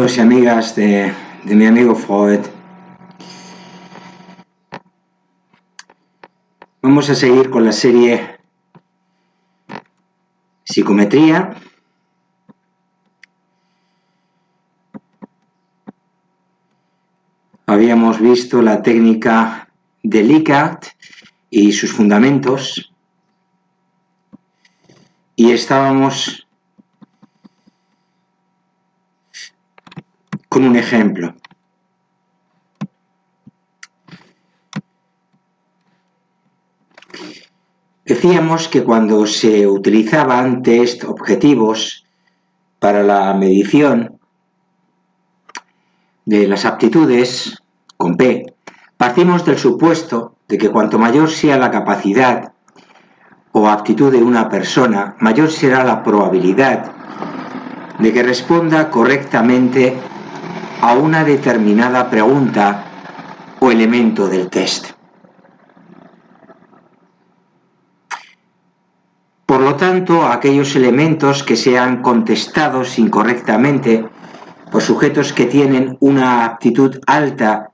Amigos y amigas de mi amigo Freud, vamos a seguir con la serie Psicometría. Habíamos visto la técnica de Likert y sus fundamentos y estábamos con un ejemplo. Decíamos que cuando se utilizaban test objetivos para la medición de las aptitudes con P, partimos del supuesto de que cuanto mayor sea la capacidad o aptitud de una persona, mayor será la probabilidad de que responda correctamente a una determinada pregunta o elemento del test. Por lo tanto, aquellos elementos que sean contestados incorrectamente por sujetos que tienen una aptitud alta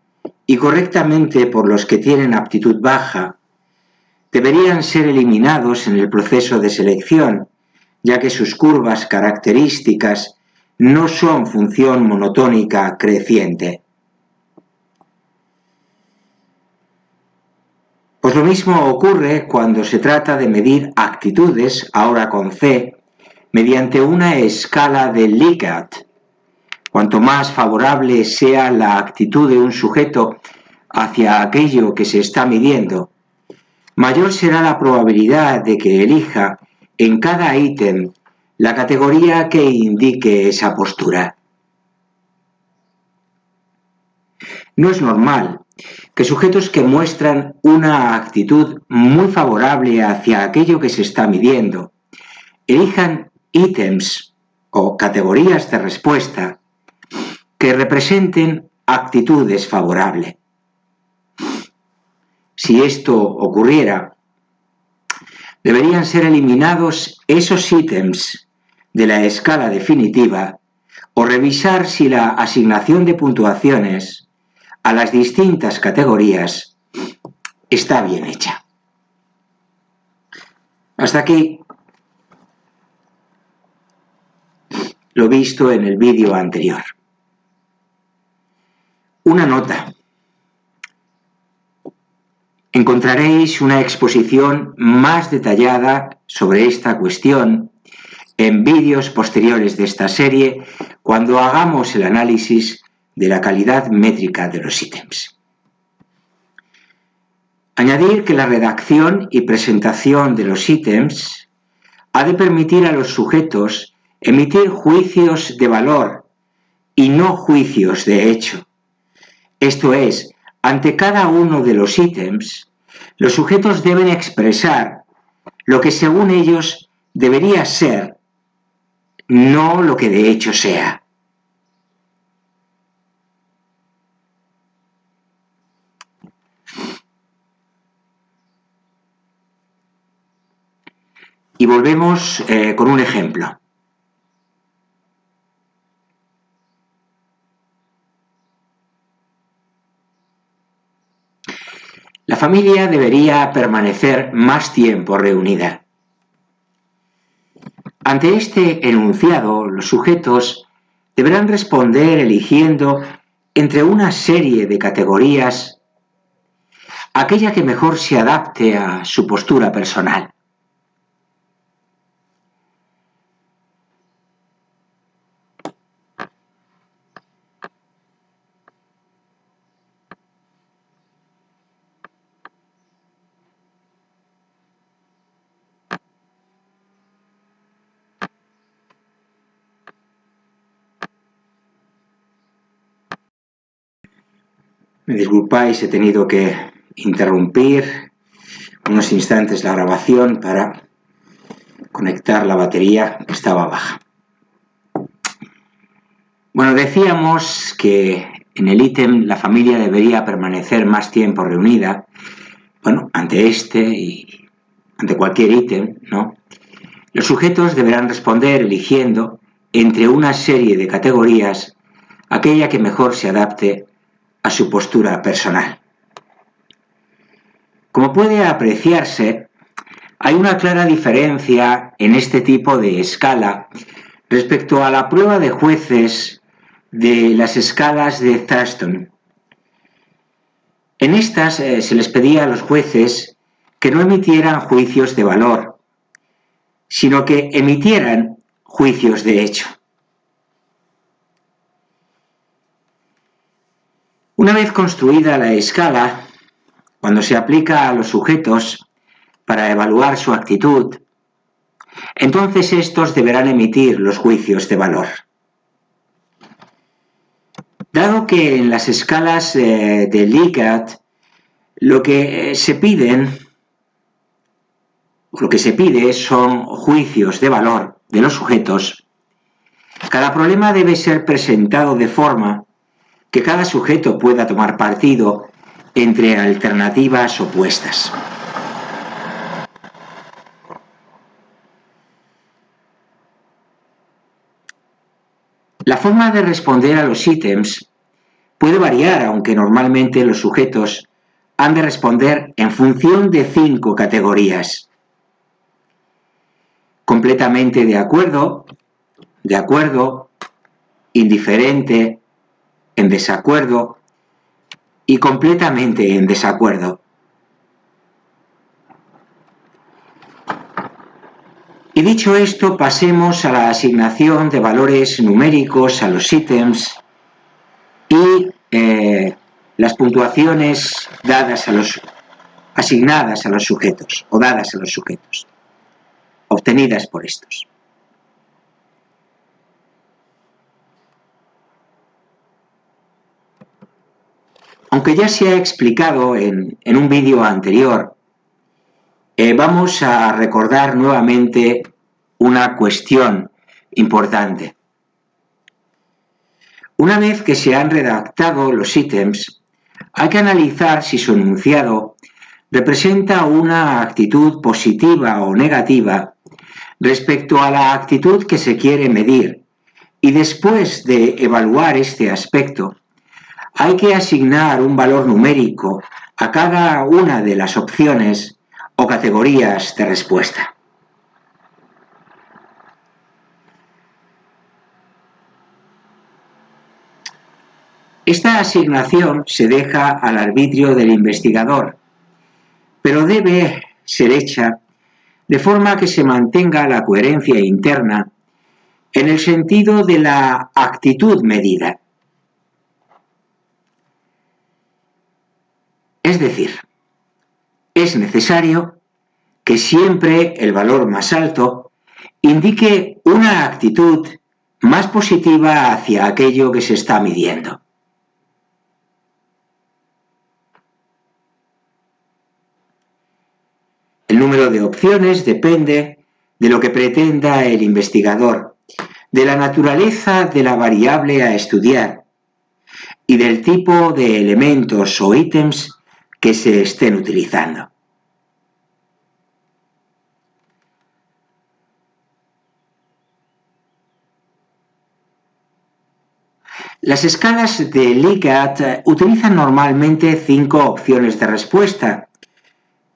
y correctamente por los que tienen aptitud baja, deberían ser eliminados en el proceso de selección, ya que sus curvas características no son función monotónica creciente. Pues lo mismo ocurre cuando se trata de medir actitudes, ahora con C, mediante una escala de Likert. Cuanto más favorable sea la actitud de un sujeto hacia aquello que se está midiendo, mayor será la probabilidad de que elija en cada ítem la categoría que indique esa postura. No es normal que sujetos que muestran una actitud muy favorable hacia aquello que se está midiendo elijan ítems o categorías de respuesta que representen actitudes favorables. Si esto ocurriera, deberían ser eliminados esos ítems de la escala definitiva o revisar si la asignación de puntuaciones a las distintas categorías está bien hecha. Hasta aquí lo visto en el vídeo anterior. Una nota. Encontraréis una exposición más detallada sobre esta cuestión en vídeos posteriores de esta serie cuando hagamos el análisis de la calidad métrica de los ítems. Añadir que la redacción y presentación de los ítems ha de permitir a los sujetos emitir juicios de valor y no juicios de hecho. Esto es, ante cada uno de los ítems, los sujetos deben expresar lo que según ellos debería ser, no lo que de hecho sea. Y volvemos con un ejemplo. La familia debería permanecer más tiempo reunida. Ante este enunciado, los sujetos deberán responder eligiendo entre una serie de categorías aquella que mejor se adapte a su postura personal. Me disculpáis, he tenido que interrumpir unos instantes la grabación para conectar la batería que estaba baja. Bueno, decíamos que en el ítem la familia debería permanecer más tiempo reunida. Bueno, ante este y ante cualquier ítem, ¿no? Los sujetos deberán responder eligiendo entre una serie de categorías aquella que mejor se adapte a su postura personal. Como puede apreciarse, hay una clara diferencia en este tipo de escala respecto a la prueba de jueces de las escalas de Thurston. En estas se les pedía a los jueces que no emitieran juicios de valor, sino que emitieran juicios de hecho. Una vez construida la escala, cuando se aplica a los sujetos para evaluar su actitud, entonces estos deberán emitir los juicios de valor. Dado que en las escalas de Likert lo que se pide son juicios de valor de los sujetos, cada problema debe ser presentado de forma que cada sujeto pueda tomar partido entre alternativas opuestas. La forma de responder a los ítems puede variar, aunque normalmente los sujetos han de responder en función de 5 categorías. Completamente de acuerdo, indiferente, en desacuerdo y completamente en desacuerdo. Y dicho esto, pasemos a la asignación de valores numéricos a los ítems y las puntuaciones asignadas a los sujetos o dadas a los sujetos, obtenidas por estos. Aunque ya se ha explicado en un vídeo anterior, vamos a recordar nuevamente una cuestión importante. Una vez que se han redactado los ítems, hay que analizar si su enunciado representa una actitud positiva o negativa respecto a la actitud que se quiere medir, y después de evaluar este aspecto, hay que asignar un valor numérico a cada una de las opciones o categorías de respuesta. Esta asignación se deja al arbitrio del investigador, pero debe ser hecha de forma que se mantenga la coherencia interna en el sentido de la actitud medida. Es decir, es necesario que siempre el valor más alto indique una actitud más positiva hacia aquello que se está midiendo. El número de opciones depende de lo que pretenda el investigador, de la naturaleza de la variable a estudiar y del tipo de elementos o ítems que se estén utilizando. Las escalas de Likert utilizan normalmente 5 opciones de respuesta,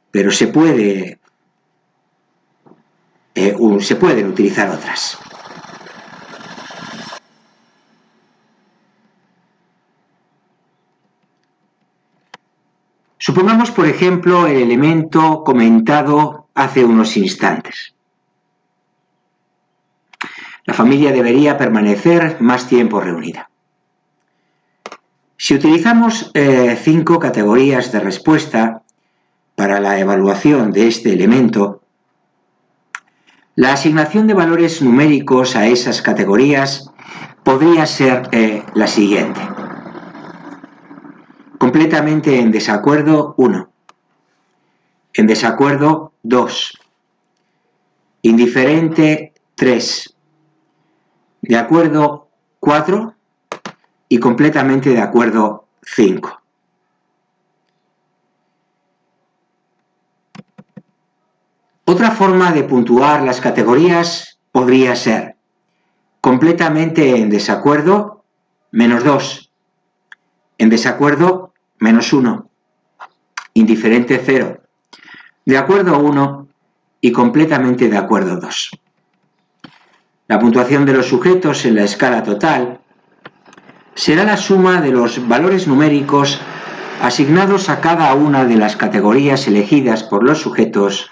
pero se pueden utilizar otras. Supongamos, por ejemplo, el elemento comentado hace unos instantes. La familia debería permanecer más tiempo reunida. Si utilizamos 5 categorías de respuesta para la evaluación de este elemento, la asignación de valores numéricos a esas categorías podría ser la siguiente. Completamente en desacuerdo, 1. En desacuerdo, 2. Indiferente, 3. De acuerdo, 4. Y completamente de acuerdo, 5. Otra forma de puntuar las categorías podría ser completamente en desacuerdo, menos 2. En desacuerdo, menos 1. Indiferente, 0. De acuerdo, 1. Y completamente de acuerdo, 2. La puntuación de los sujetos en la escala total será la suma de los valores numéricos asignados a cada una de las categorías elegidas por los sujetos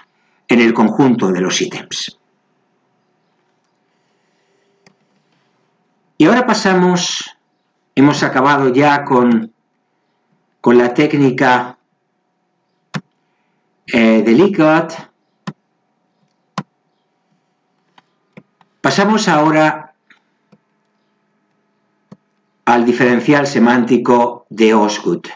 en el conjunto de los ítems. Y ahora hemos acabado ya con la técnica de Likert. Pasamos ahora al diferencial semántico de Osgood.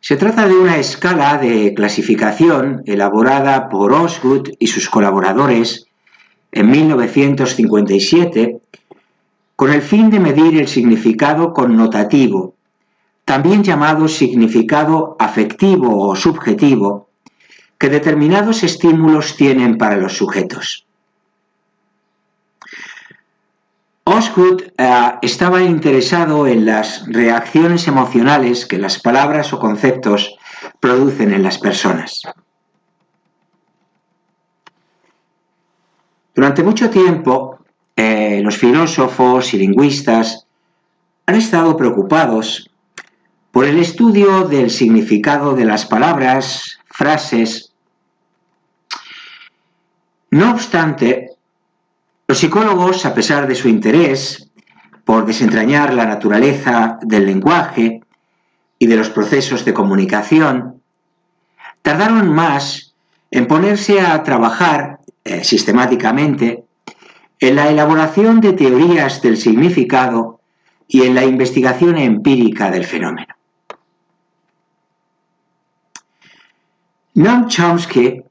Se trata de una escala de clasificación elaborada por Osgood y sus colaboradores en 1957 con el fin de medir el significado connotativo, también llamado significado afectivo o subjetivo, que determinados estímulos tienen para los sujetos. Osgood estaba interesado en las reacciones emocionales que las palabras o conceptos producen en las personas. Durante mucho tiempo, los filósofos y lingüistas han estado preocupados por el estudio del significado de las palabras, frases. No obstante, los psicólogos, a pesar de su interés por desentrañar la naturaleza del lenguaje y de los procesos de comunicación, tardaron más en ponerse a trabajar sistemáticamente en la elaboración de teorías del significado y en la investigación empírica del fenómeno. Noam Chomsky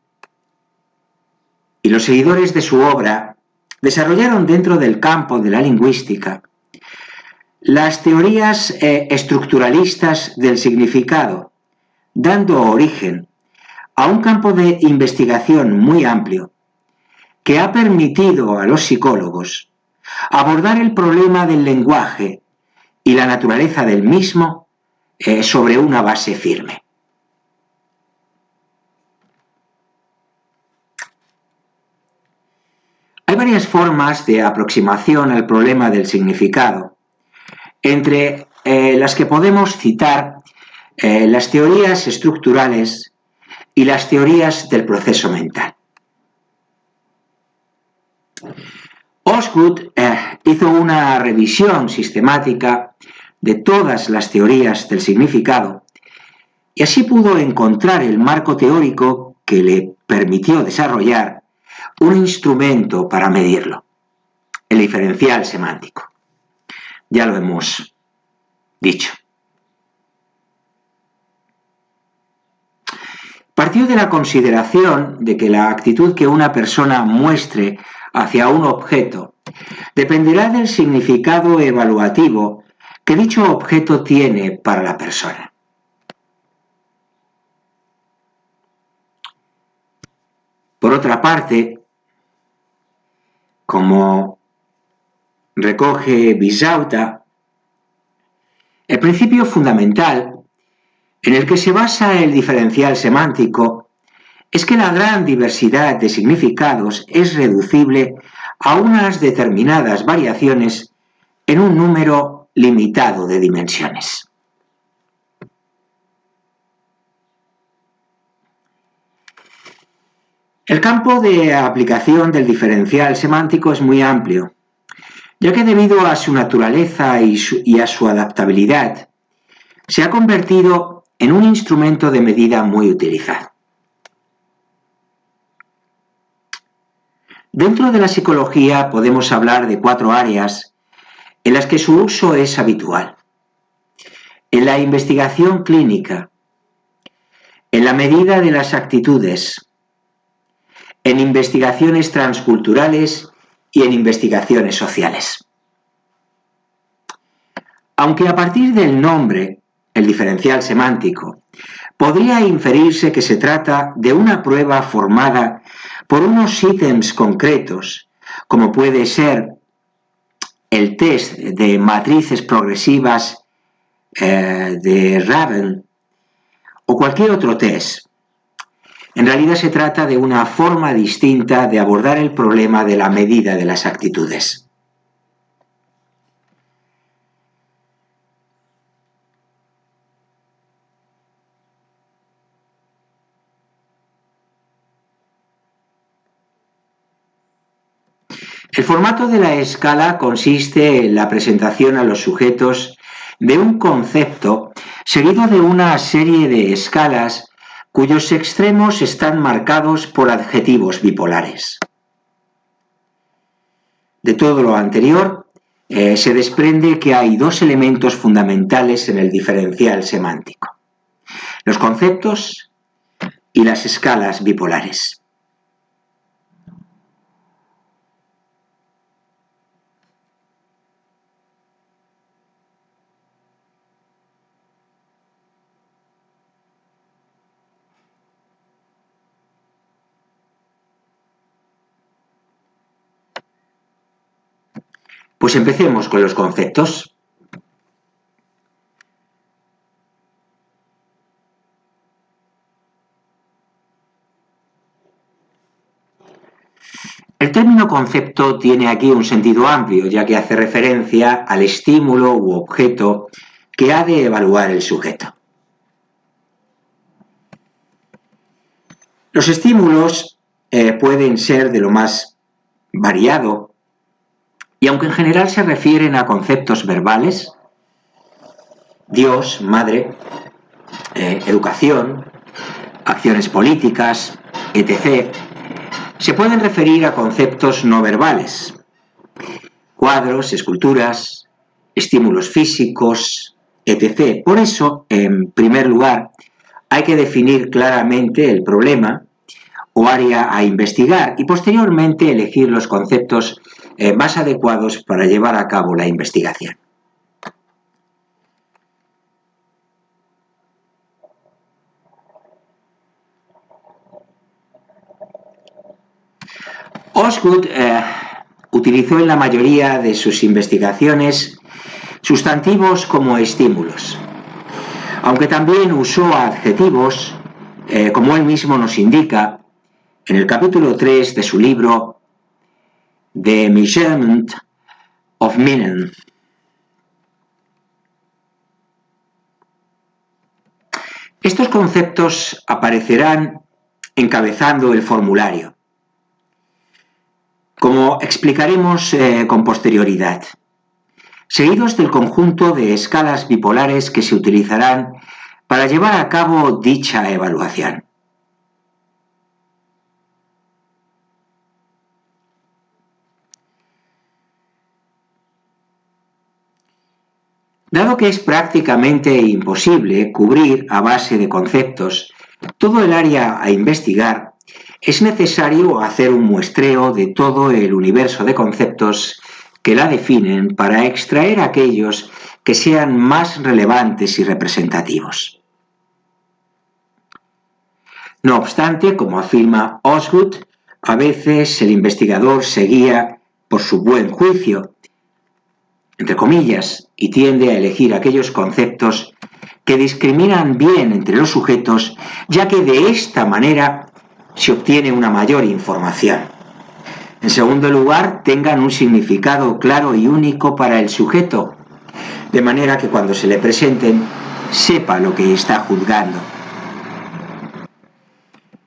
y los seguidores de su obra desarrollaron dentro del campo de la lingüística las teorías estructuralistas del significado, dando origen a un campo de investigación muy amplio que ha permitido a los psicólogos abordar el problema del lenguaje y la naturaleza del mismo sobre una base firme. Hay varias formas de aproximación al problema del significado, entre las que podemos citar las teorías estructurales y las teorías del proceso mental. Osgood hizo una revisión sistemática de todas las teorías del significado y así pudo encontrar el marco teórico que le permitió desarrollar un instrumento para medirlo, el diferencial semántico. Ya lo hemos dicho. Partió de la consideración de que la actitud que una persona muestre hacia un objeto dependerá del significado evaluativo que dicho objeto tiene para la persona. Por otra parte, como recoge Bisauta, el principio fundamental en el que se basa el diferencial semántico es que la gran diversidad de significados es reducible a unas determinadas variaciones en un número limitado de dimensiones. El campo de aplicación del diferencial semántico es muy amplio, ya que debido a su naturaleza y a su adaptabilidad, se ha convertido en un instrumento de medida muy utilizado. Dentro de la psicología podemos hablar de 4 áreas en las que su uso es habitual. En la investigación clínica, en la medida de las actitudes, en investigaciones transculturales y en investigaciones sociales. Aunque a partir del nombre, el diferencial semántico, podría inferirse que se trata de una prueba formada por unos ítems concretos, como puede ser el test de matrices progresivas de Raven o cualquier otro test. En realidad se trata de una forma distinta de abordar el problema de la medida de las actitudes. El formato de la escala consiste en la presentación a los sujetos de un concepto seguido de una serie de escalas cuyos extremos están marcados por adjetivos bipolares. De todo lo anterior, se desprende que hay dos elementos fundamentales en el diferencial semántico: los conceptos y las escalas bipolares. Pues empecemos con los conceptos. El término concepto tiene aquí un sentido amplio, ya que hace referencia al estímulo u objeto que ha de evaluar el sujeto. Los estímulos pueden ser de lo más variado, y aunque en general se refieren a conceptos verbales, Dios, madre, educación, acciones políticas, etc., se pueden referir a conceptos no verbales: cuadros, esculturas, estímulos físicos, etc. Por eso, en primer lugar, hay que definir claramente el problema o área a investigar y posteriormente elegir los conceptos más adecuados para llevar a cabo la investigación. Osgood utilizó en la mayoría de sus investigaciones sustantivos como estímulos, aunque también usó adjetivos, como él mismo nos indica en el capítulo 3 de su libro The Measurement of Meaning. Estos conceptos aparecerán encabezando el formulario, como explicaremos con posterioridad, seguidos del conjunto de escalas bipolares que se utilizarán para llevar a cabo dicha evaluación. Dado que es prácticamente imposible cubrir a base de conceptos todo el área a investigar, es necesario hacer un muestreo de todo el universo de conceptos que la definen para extraer aquellos que sean más relevantes y representativos. No obstante, como afirma Osgood, a veces el investigador se guía por su buen juicio, entre comillas, y tiende a elegir aquellos conceptos que discriminan bien entre los sujetos, ya que de esta manera se obtiene una mayor información. En segundo lugar, tengan un significado claro y único para el sujeto, de manera que cuando se le presenten, sepa lo que está juzgando.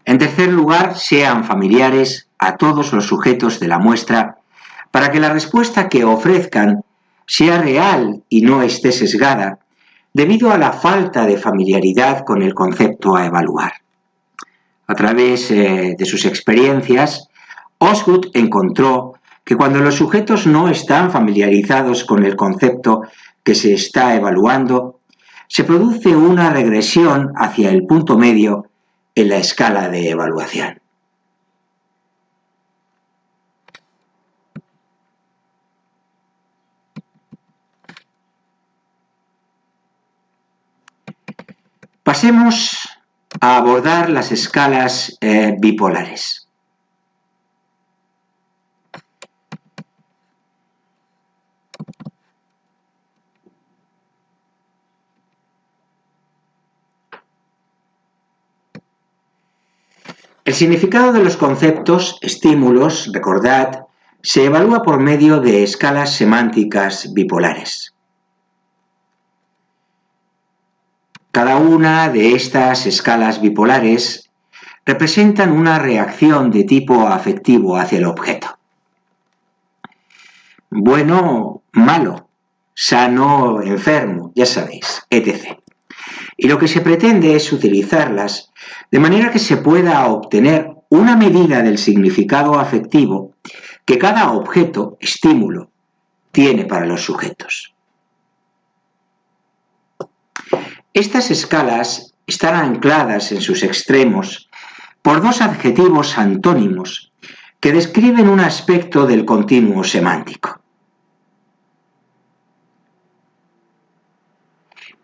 En tercer lugar, sean familiares a todos los sujetos de la muestra, para que la respuesta que ofrezcan sea real y no esté sesgada, debido a la falta de familiaridad con el concepto a evaluar. A través de sus experiencias, Osgood encontró que cuando los sujetos no están familiarizados con el concepto que se está evaluando, se produce una regresión hacia el punto medio en la escala de evaluación. Pasemos a abordar las escalas bipolares. El significado de los conceptos, estímulos, recordad, se evalúa por medio de escalas semánticas bipolares. Cada una de estas escalas bipolares representan una reacción de tipo afectivo hacia el objeto. Bueno, malo, sano, enfermo, ya sabéis, etc. Y lo que se pretende es utilizarlas de manera que se pueda obtener una medida del significado afectivo que cada objeto, estímulo, tiene para los sujetos. Estas escalas están ancladas en sus extremos por dos adjetivos antónimos que describen un aspecto del continuo semántico.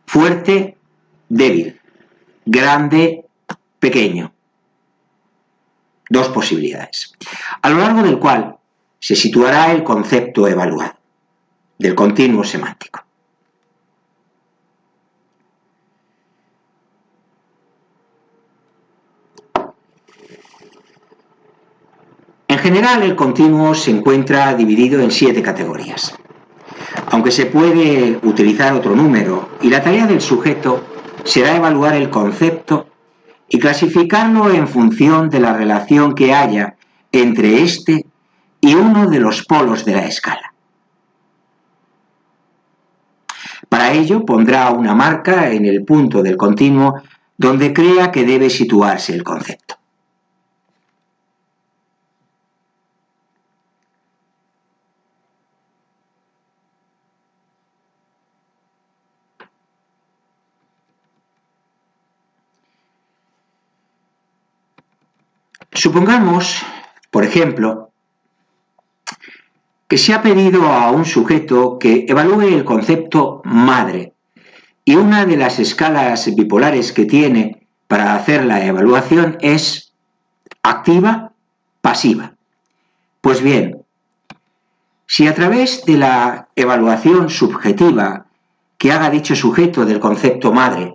Fuerte, débil, grande, pequeño. Dos posibilidades, a lo largo del cual se situará el concepto evaluado, del continuo semántico. En general, el continuo se encuentra dividido en 7 categorías, aunque se puede utilizar otro número, y la tarea del sujeto será evaluar el concepto y clasificarlo en función de la relación que haya entre este y uno de los polos de la escala. Para ello pondrá una marca en el punto del continuo donde crea que debe situarse el concepto. Supongamos, por ejemplo, que se ha pedido a un sujeto que evalúe el concepto madre y una de las escalas bipolares que tiene para hacer la evaluación es activa, pasiva. Pues bien, si a través de la evaluación subjetiva que haga dicho sujeto del concepto madre,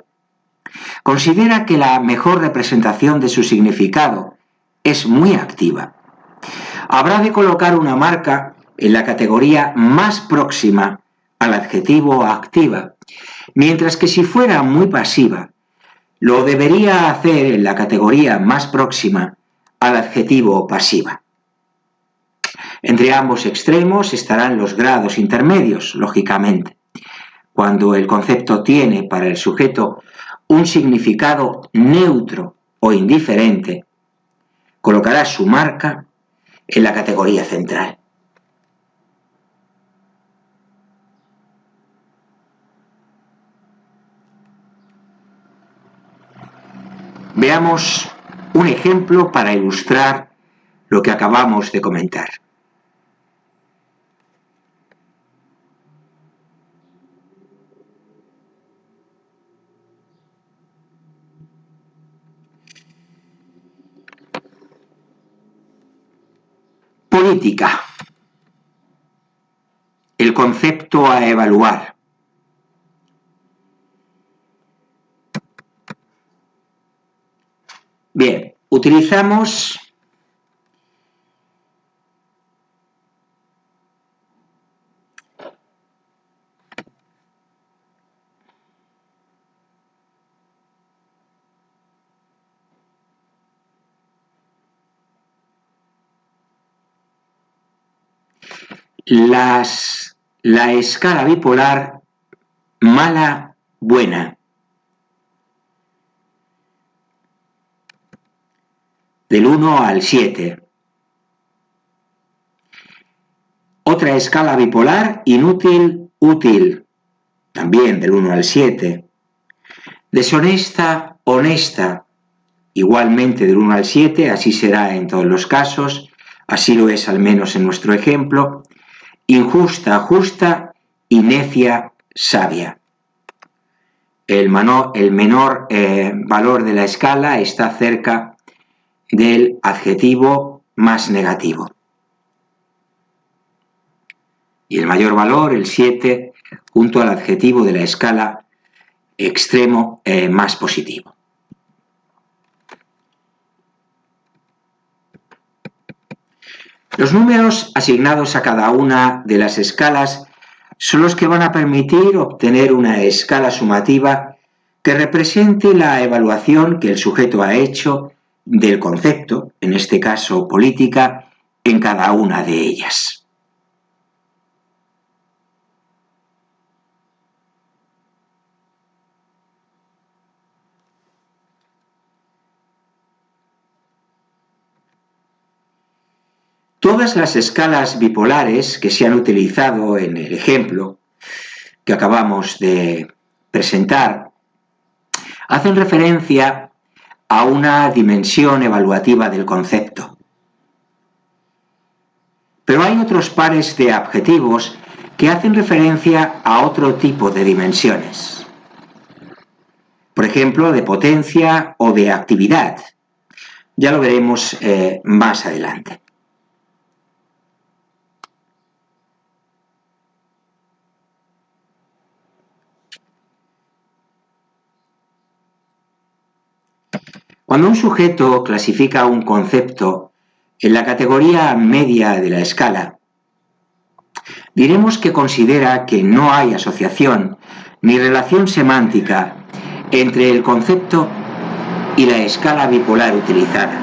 considera que la mejor representación de su significado es muy activa, habrá de colocar una marca en la categoría más próxima al adjetivo activa, mientras que si fuera muy pasiva, lo debería hacer en la categoría más próxima al adjetivo pasiva. Entre ambos extremos estarán los grados intermedios, lógicamente. Cuando el concepto tiene para el sujeto un significado neutro o indiferente, colocará su marca en la categoría central. Veamos un ejemplo para ilustrar lo que acabamos de comentar. Política. El concepto a evaluar. Bien, utilizamos la escala bipolar mala-buena. Del 1 al 7. Otra escala bipolar inútil-útil, también del 1 al 7. Deshonesta-honesta, igualmente del 1 al 7, así será en todos los casos, así lo es al menos en nuestro ejemplo. Injusta, justa y necia, sabia. el menor valor de la escala está cerca del adjetivo más negativo. Y el mayor valor, el 7, junto al adjetivo de la escala extremo más positivo. Los números asignados a cada una de las escalas son los que van a permitir obtener una escala sumativa que represente la evaluación que el sujeto ha hecho del concepto, en este caso política, en cada una de ellas. Todas las escalas bipolares que se han utilizado en el ejemplo que acabamos de presentar hacen referencia a una dimensión evaluativa del concepto. Pero hay otros pares de adjetivos que hacen referencia a otro tipo de dimensiones. Por ejemplo, de potencia o de actividad. Ya lo veremos más adelante. Cuando un sujeto clasifica un concepto en la categoría media de la escala, diremos que considera que no hay asociación ni relación semántica entre el concepto y la escala bipolar utilizada.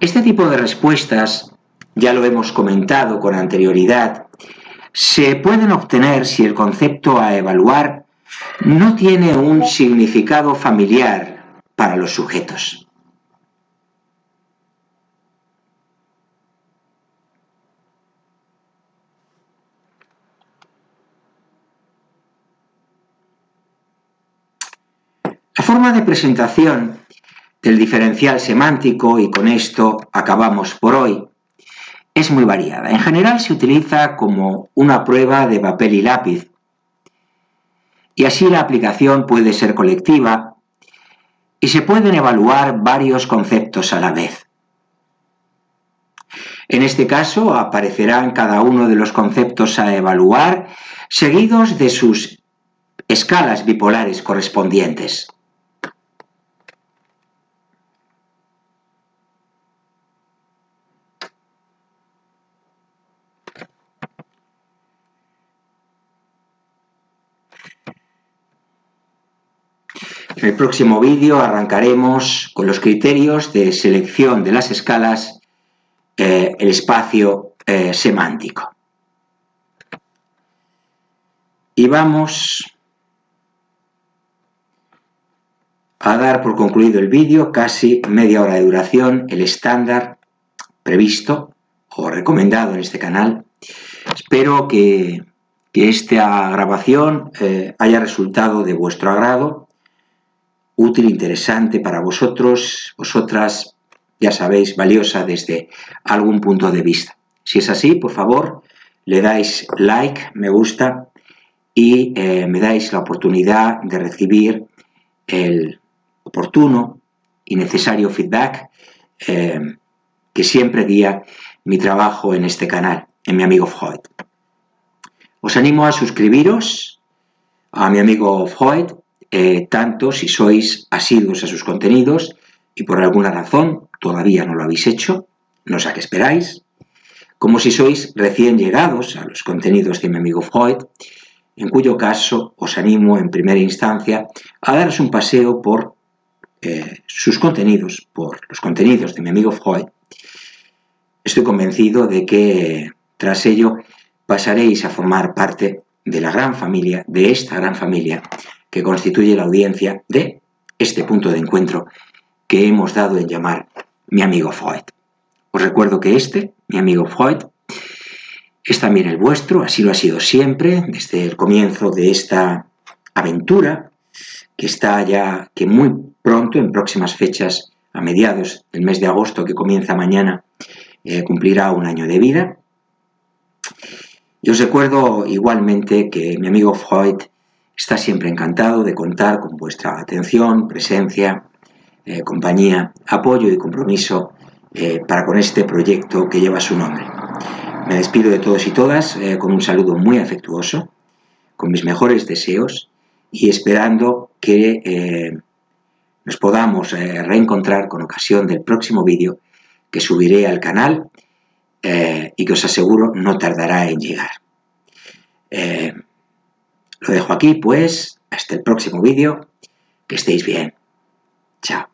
Este tipo de respuestas, ya lo hemos comentado con anterioridad, se pueden obtener si el concepto a evaluar no tiene un significado familiar para los sujetos. La forma de presentación del diferencial semántico, y con esto acabamos por hoy, es muy variada. En general se utiliza como una prueba de papel y lápiz, y así la aplicación puede ser colectiva y se pueden evaluar varios conceptos a la vez. En este caso aparecerán cada uno de los conceptos a evaluar seguidos de sus escalas bipolares correspondientes. En el próximo vídeo arrancaremos con los criterios de selección de las escalas, el espacio semántico. Y vamos a dar por concluido el vídeo, casi media hora de duración, el estándar previsto o recomendado en este canal. Espero que esta grabación haya resultado de vuestro agrado, útil, interesante para vosotros, vosotras, ya sabéis, valiosa desde algún punto de vista. Si es así, por favor, le dais like, me gusta, y me dais la oportunidad de recibir el oportuno y necesario feedback que siempre guía mi trabajo en este canal, en Mi Amigo Freud. Os animo a suscribiros a Mi Amigo Freud, tanto si sois asiduos a sus contenidos y por alguna razón todavía no lo habéis hecho, no sé a qué esperáis, como si sois recién llegados a los contenidos de Mi Amigo Freud, en cuyo caso os animo en primera instancia a daros un paseo por sus contenidos, por los contenidos de Mi Amigo Freud. Estoy convencido de que tras ello pasaréis a formar parte de la gran familia, de esta gran familia que constituye la audiencia de este punto de encuentro que hemos dado en llamar Mi Amigo Freud. Os recuerdo que Mi Amigo Freud, es también el vuestro, así lo ha sido siempre, desde el comienzo de esta aventura, que está ya, que muy pronto, en próximas fechas, a mediados del mes de agosto, que comienza mañana, cumplirá 1 año de vida. Y os recuerdo igualmente que Mi Amigo Freud está siempre encantado de contar con vuestra atención, presencia, compañía, apoyo y compromiso para con este proyecto que lleva su nombre. Me despido de todos y todas con un saludo muy afectuoso, con mis mejores deseos y esperando que nos podamos reencontrar con ocasión del próximo vídeo que subiré al canal y que os aseguro no tardará en llegar. Lo dejo aquí, pues, hasta el próximo vídeo. Que estéis bien. Chao.